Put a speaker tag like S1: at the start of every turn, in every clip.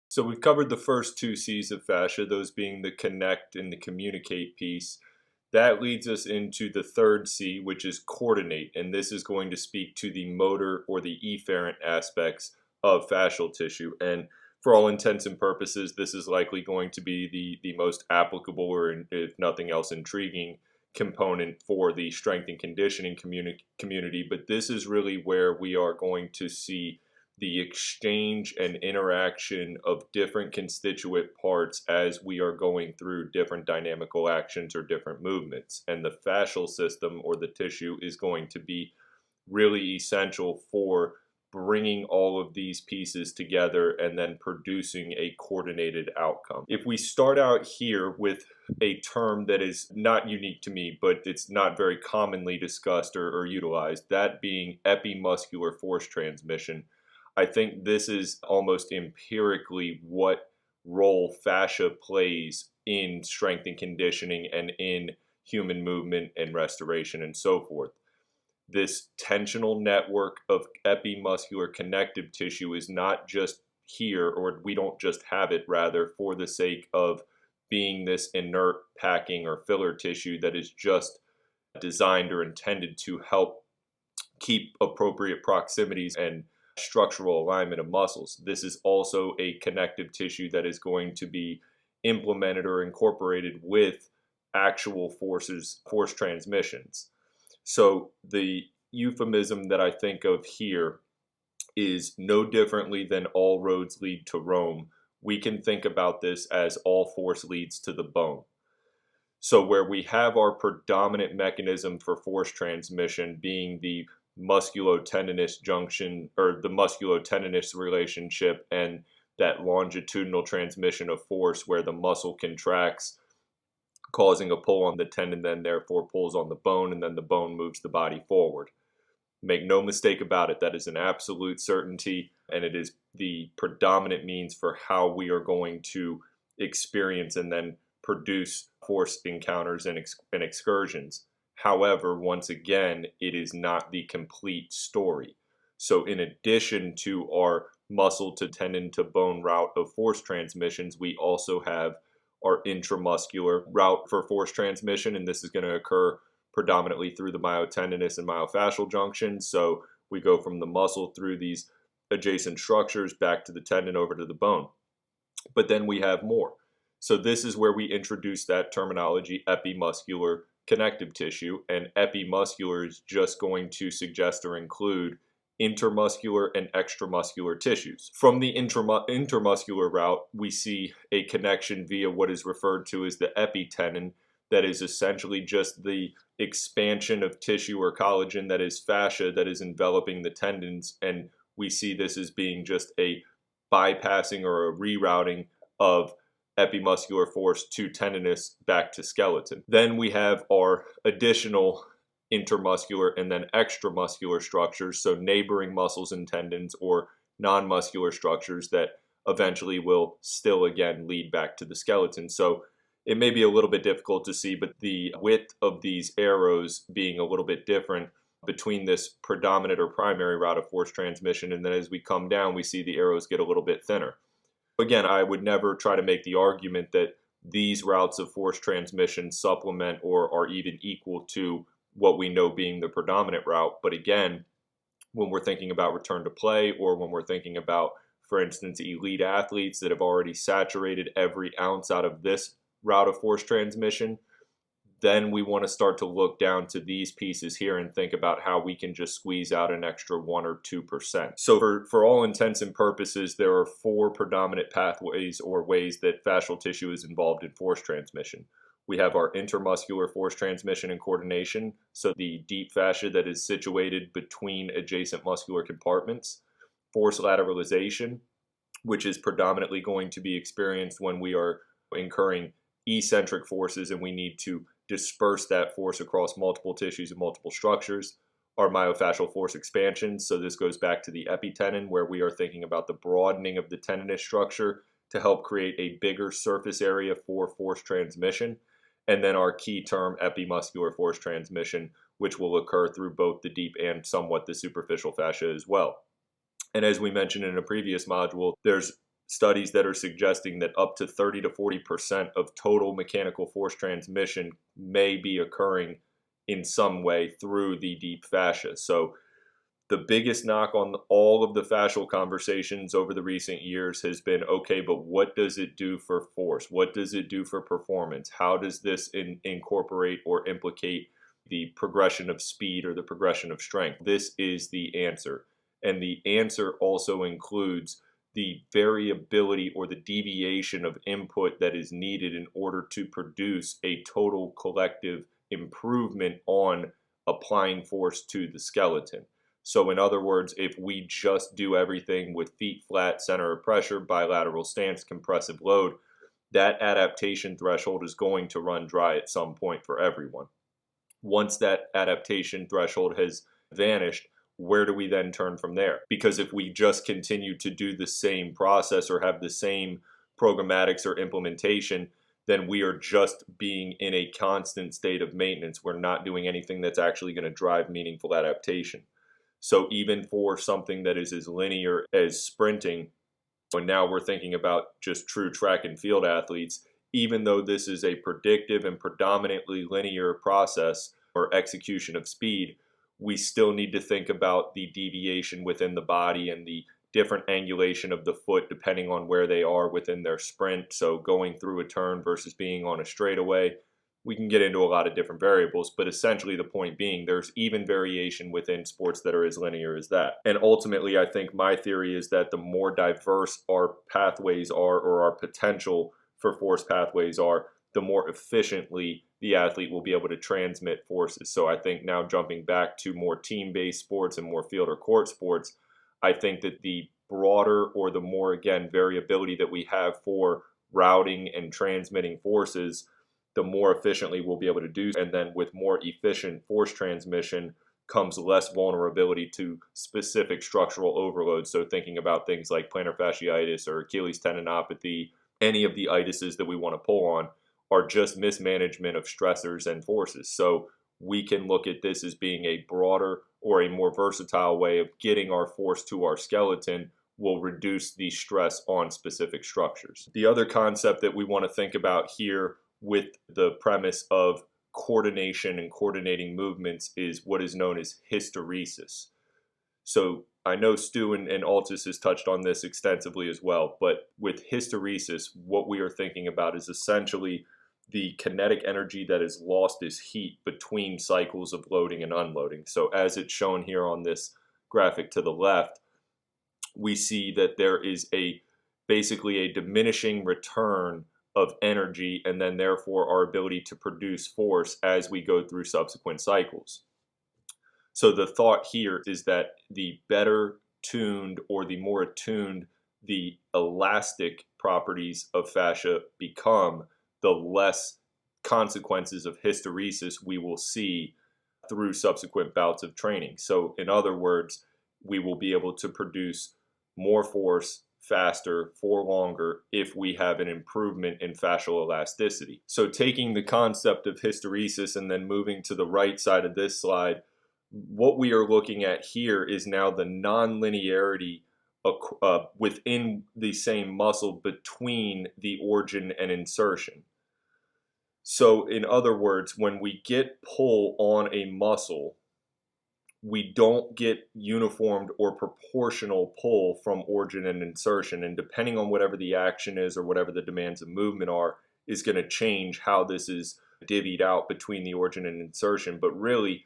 S1: So we've covered the first two C's of fascia, those being the connect and the communicate piece. That leads us into the third C, which is coordinate, and this is going to speak to the motor or the efferent aspects of fascial tissue. And for all intents and purposes, this is likely going to be the most applicable or, if nothing else, intriguing component for the strength and conditioning community. But this is really where we are going to see the exchange and interaction of different constituent parts as we are going through different dynamical actions or different movements. And the fascial system or the tissue is going to be really essential for bringing all of these pieces together and then producing a coordinated outcome. If we start out here with a term that is not unique to me, but it's not very commonly discussed or utilized, that being epimuscular force transmission, I think this is almost empirically what role fascia plays in strength and conditioning and in human movement and restoration and so forth. This tensional network of epimuscular connective tissue is not just here, or we don't just have it, rather, for the sake of being this inert packing or filler tissue that is just designed or intended to help keep appropriate proximities and structural alignment of muscles. This is also a connective tissue that is going to be implemented or incorporated with actual force transmissions. So the euphemism that I think of here is no differently than all roads lead to Rome. We can think about this as all force leads to the bone. So where we have our predominant mechanism for force transmission being the musculotendinous junction or the musculotendinous relationship and that longitudinal transmission of force where the muscle contracts, causing a pull on the tendon, then therefore pulls on the bone, and then the bone moves the body forward. Make no mistake about it, that is an absolute certainty, and it is the predominant means for how we are going to experience and then produce force encounters and excursions. However, once again, it is not the complete story. So in addition to our muscle to tendon to bone route of force transmissions, we also have our intramuscular route for force transmission, and this is going to occur predominantly through the myotendinous and myofascial junctions. So we go from the muscle through these adjacent structures back to the tendon over to the bone. But then we have more. So this is where we introduce that terminology, epimuscular connective tissue, and epimuscular is just going to suggest or include intermuscular and extramuscular tissues. From the intermuscular route, we see a connection via what is referred to as the epitendon, that is essentially just the expansion of tissue or collagen that is fascia that is enveloping the tendons, and we see this as being just a bypassing or a rerouting of epimuscular force to tendinous back to skeleton. Then we have our additional intermuscular and then extramuscular structures, so neighboring muscles and tendons or non-muscular structures that eventually will still again lead back to the skeleton. So it may be a little bit difficult to see, but the width of these arrows being a little bit different between this predominant or primary route of force transmission, and then as we come down, we see the arrows get a little bit thinner. Again, I would never try to make the argument that these routes of force transmission supplement or are even equal to what we know being the predominant route. But again, when we're thinking about return to play, or when we're thinking about, for instance, elite athletes that have already saturated every ounce out of this route of force transmission, then we want to start to look down to these pieces here and think about how we can just squeeze out an extra 1 or 2%. So for all intents and purposes, there are 4 predominant pathways or ways that fascial tissue is involved in force transmission. We have our intermuscular force transmission and coordination, so the deep fascia that is situated between adjacent muscular compartments. Force lateralization, which is predominantly going to be experienced when we are incurring eccentric forces and we need to disperse that force across multiple tissues and multiple structures. Our myofascial force expansion, so this goes back to the epitendon, where we are thinking about the broadening of the tendinous structure to help create a bigger surface area for force transmission. And then our key term, epimuscular force transmission, which will occur through both the deep and somewhat the superficial fascia as well. And as we mentioned in a previous module, there's studies that are suggesting that up to 30 to 40% of total mechanical force transmission may be occurring in some way through the deep fascia. So the biggest knock on all of the fascial conversations over the recent years has been, okay, but what does it do for force? What does it do for performance? How does this incorporate or implicate the progression of speed or the progression of strength? This is the answer. And the answer also includes the variability or the deviation of input that is needed in order to produce a total collective improvement on applying force to the skeleton. So in other words, if we just do everything with feet flat, center of pressure, bilateral stance, compressive load, that adaptation threshold is going to run dry at some point for everyone. Once that adaptation threshold has vanished, where do we then turn from there? Because if we just continue to do the same process or have the same programmatics or implementation, then we are just being in a constant state of maintenance. We're not doing anything that's actually going to drive meaningful adaptation. So even for something that is as linear as sprinting, and now we're thinking about just true track and field athletes, even though this is a predictive and predominantly linear process or execution of speed, we still need to think about the deviation within the body and the different angulation of the foot depending on where they are within their sprint. So going through a turn versus being on a straightaway, we can get into a lot of different variables, but essentially the point being there's even variation within sports that are as linear as that. And ultimately, I think my theory is that the more diverse our pathways are, or our potential for force pathways are, the more efficiently the athlete will be able to transmit forces. So I think now jumping back to more team-based sports and more field or court sports, I think that the broader or the more, again, variability that we have for routing and transmitting forces, the more efficiently we'll be able to do. And then with more efficient force transmission comes less vulnerability to specific structural overload. So thinking about things like plantar fasciitis or Achilles tendinopathy, any of the itises that we want to pull on are just mismanagement of stressors and forces. So we can look at this as being a broader or a more versatile way of getting our force to our skeleton will reduce the stress on specific structures. The other concept that we want to think about here with the premise of coordination and coordinating movements is what is known as hysteresis. So I know Stu and Altis has touched on this extensively as well, but with hysteresis, what we are thinking about is essentially the kinetic energy that is lost as heat between cycles of loading and unloading. So as it's shown here on this graphic to the left, we see that there is basically a diminishing return of energy and then therefore our ability to produce force as we go through subsequent cycles. So the thought here is that the better tuned or the more attuned the elastic properties of fascia become, the less consequences of hysteresis we will see through subsequent bouts of training. So in other words, we will be able to produce more force faster for longer if we have an improvement in fascial elasticity. So taking the concept of hysteresis and then moving to the right side of this slide, what we are looking at here is now the nonlinearity within the same muscle between the origin and insertion. So in other words, when we get pull on a muscle, we don't get uniformed or proportional pull from origin and insertion. And depending on whatever the action is or whatever the demands of movement are, is going to change how this is divvied out between the origin and insertion. But really,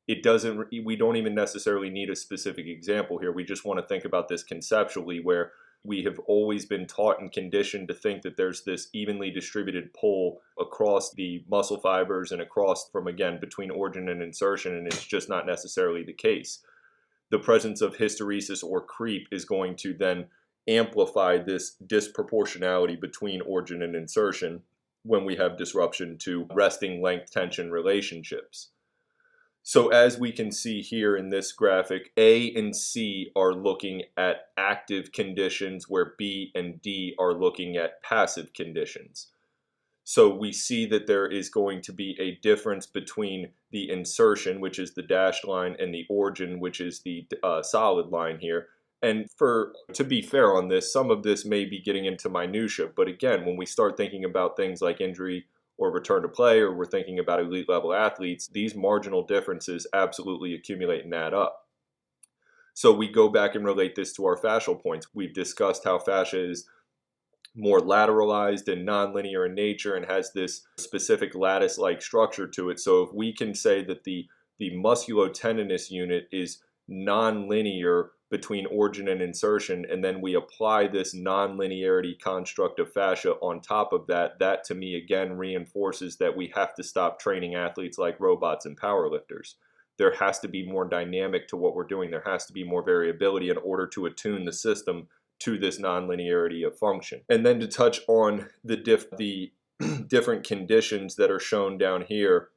S1: we don't even necessarily need a specific example here. We just want to think about this conceptually, where we have always been taught and conditioned to think that there's this evenly distributed pull across the muscle fibers and across from, again, between origin and insertion, and it's just not necessarily the case. The presence of hysteresis or creep is going to then amplify this disproportionality between origin and insertion when we have disruption to resting length tension relationships. So as we can see here in this graphic, A and C are looking at active conditions where B and D are looking at passive conditions. So we see that there is going to be a difference between the insertion, which is the dashed line, and the origin, which is the solid line here. And to be fair on this, some of this may be getting into minutia, but again, when we start thinking about things like injury or return to play, or we're thinking about elite level athletes, these marginal differences absolutely accumulate and add up. So we go back and relate this to our fascial points. We've discussed how fascia is more lateralized and nonlinear in nature and has this specific lattice-like structure to it. So if we can say that the musculotendinous unit is nonlinear between origin and insertion, and then we apply this nonlinearity construct of fascia on top of that, that to me again reinforces that we have to stop training athletes like robots and powerlifters. There has to be more dynamic to what we're doing. There has to be more variability in order to attune the system to this nonlinearity of function. And then to touch on the different conditions that are shown down here.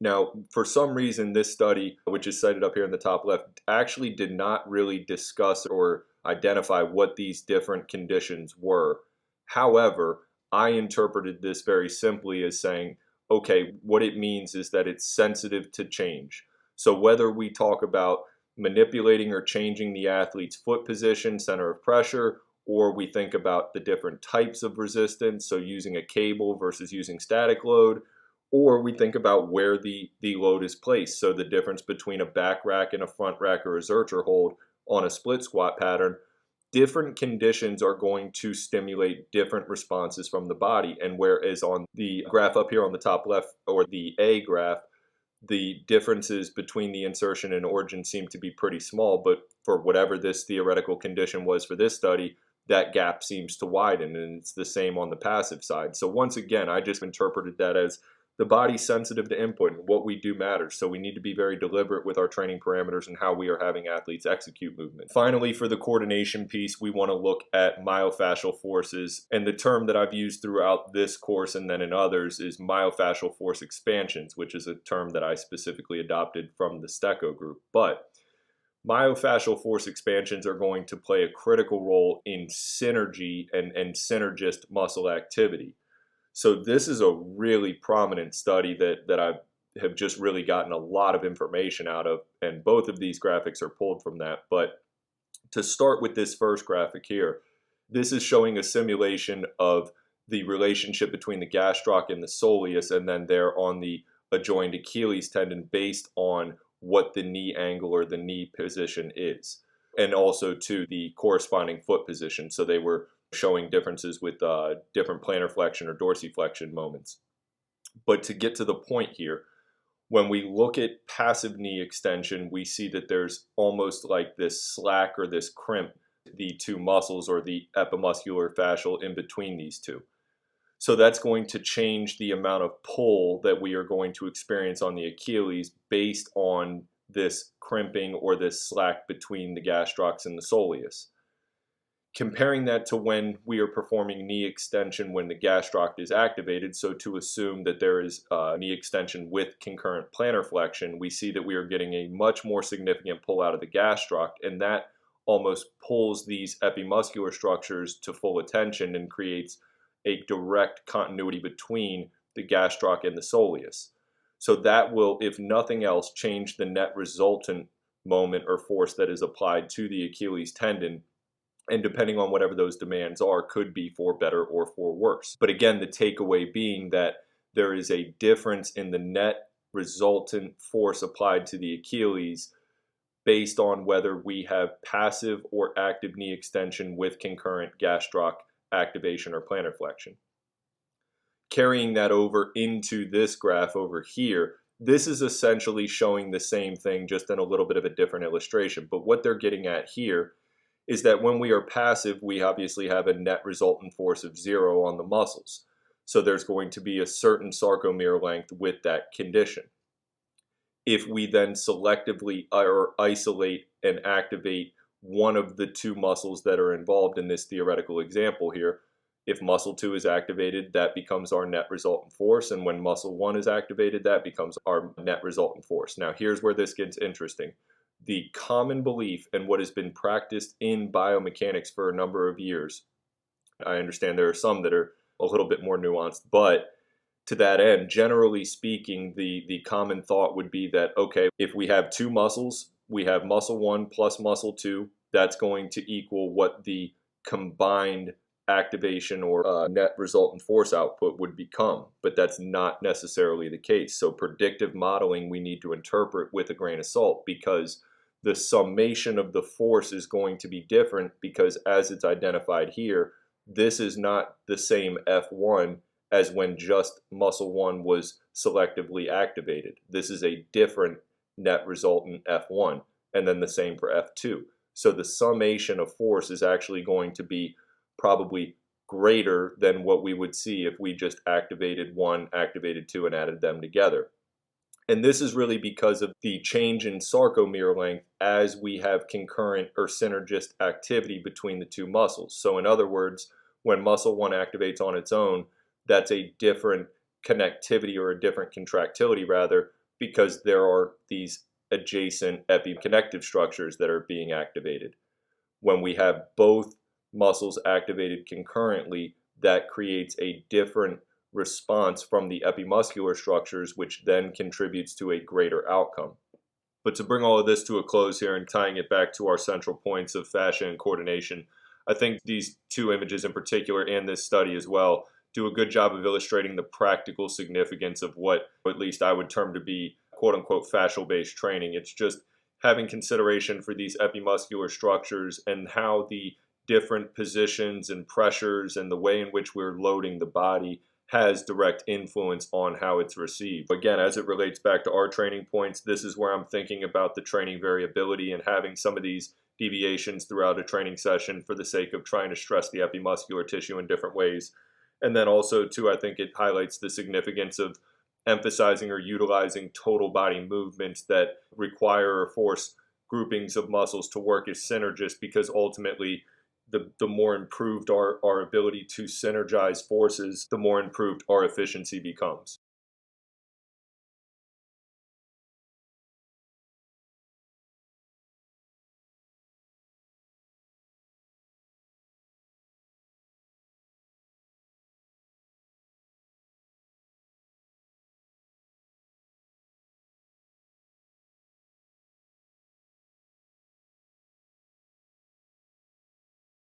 S1: Now, for some reason, this study, which is cited up here in the top left, actually did not really discuss or identify what these different conditions were. However, I interpreted this very simply as saying, okay, what it means is that it's sensitive to change. So whether we talk about manipulating or changing the athlete's foot position, center of pressure, or we think about the different types of resistance, so using a cable versus using static load, or we think about where the load is placed, so the difference between a back rack and a front rack or a Zercher hold on a split squat pattern, different conditions are going to stimulate different responses from the body. And whereas on the graph up here on the top left, or the A graph, the differences between the insertion and origin seem to be pretty small, but for whatever this theoretical condition was for this study, that gap seems to widen, and it's the same on the passive side. So once again, I just interpreted that as the body's sensitive to input, and what we do matters. So we need to be very deliberate with our training parameters and how we are having athletes execute movement. Finally, for the coordination piece, we want to look at myofascial forces. And the term that I've used throughout this course and then in others is myofascial force expansions, which is a term that I specifically adopted from the Stecco group. But myofascial force expansions are going to play a critical role in synergy and synergist muscle activity. So this is a really prominent study that I have just really gotten a lot of information out of, and both of these graphics are pulled from that. But to start with this first graphic here, this is showing a simulation of the relationship between the gastroc and the soleus, and then there on the adjoined Achilles tendon based on what the knee angle or the knee position is, and also to the corresponding foot position. So they were showing differences with different plantar flexion or dorsiflexion moments. But to get to the point here, when we look at passive knee extension, we see that there's almost like this slack or this crimp, the two muscles or the epimuscular fascial in between these two. So that's going to change the amount of pull that we are going to experience on the Achilles based on this crimping or this slack between the gastrocs and the soleus. Comparing that to when we are performing knee extension when the gastroc is activated, so to assume that there is knee extension with concurrent plantar flexion, we see that we are getting a much more significant pull out of the gastroc, and that almost pulls these epimuscular structures to full attention and creates a direct continuity between the gastroc and the soleus. So that will, if nothing else, change the net resultant moment or force that is applied to the Achilles tendon, and depending on whatever those demands are, could be for better or for worse. But again, the takeaway being that there is a difference in the net resultant force applied to the Achilles based on whether we have passive or active knee extension with concurrent gastroc activation or plantar flexion. Carrying that over into this graph over here, this is essentially showing the same thing, just in a little bit of a different illustration. But what they're getting at here is that when we are passive, we obviously have a net resultant force of 0 on the muscles. So there's going to be a certain sarcomere length with that condition. If we then selectively or isolate and activate one of the two muscles that are involved in this theoretical example here, if muscle 2 is activated, that becomes our net resultant force. And when muscle 1 is activated, that becomes our net resultant force. Now, here's where this gets interesting. The common belief and what has been practiced in biomechanics for a number of years, I understand there are some that are a little bit more nuanced, but to that end, generally speaking, the common thought would be that, okay, if we have two muscles, we have muscle 1 plus muscle 2 that's going to equal what the combined activation or net resultant force output would become, but that's not necessarily the case. So predictive modeling we need to interpret with a grain of salt, because the summation of the force is going to be different, because as it's identified here, this is not the same F1 as when just muscle 1 was selectively activated. This is a different net resultant F1, and then the same for F2. So the summation of force is actually going to be probably greater than what we would see if we just activated 1, activated 2, and added them together. And this is really because of the change in sarcomere length as we have concurrent or synergist activity between the two muscles. So in other words, when muscle 1 activates on its own, that's a different connectivity, or a different contractility rather, because there are these adjacent epiconnective structures that are being activated. When we have both muscles activated concurrently, that creates a different response from the epimuscular structures, which then contributes to a greater outcome. But to bring all of this to a close here and tying it back to our central points of fascia and coordination, I think these two images in particular, and this study as well, do a good job of illustrating the practical significance of what at least I would term to be quote-unquote fascial-based training. It's just having consideration for these epimuscular structures and how the different positions and pressures and the way in which we're loading the body has direct influence on how it's received. Again, as it relates back to our training points, this is where I'm thinking about the training variability and having some of these deviations throughout a training session for the sake of trying to stress the epimuscular tissue in different ways. And then also, too, I think it highlights the significance of emphasizing or utilizing total body movements that require or force groupings of muscles to work as synergists, because ultimately the more improved our ability to synergize forces, the more improved our efficiency becomes.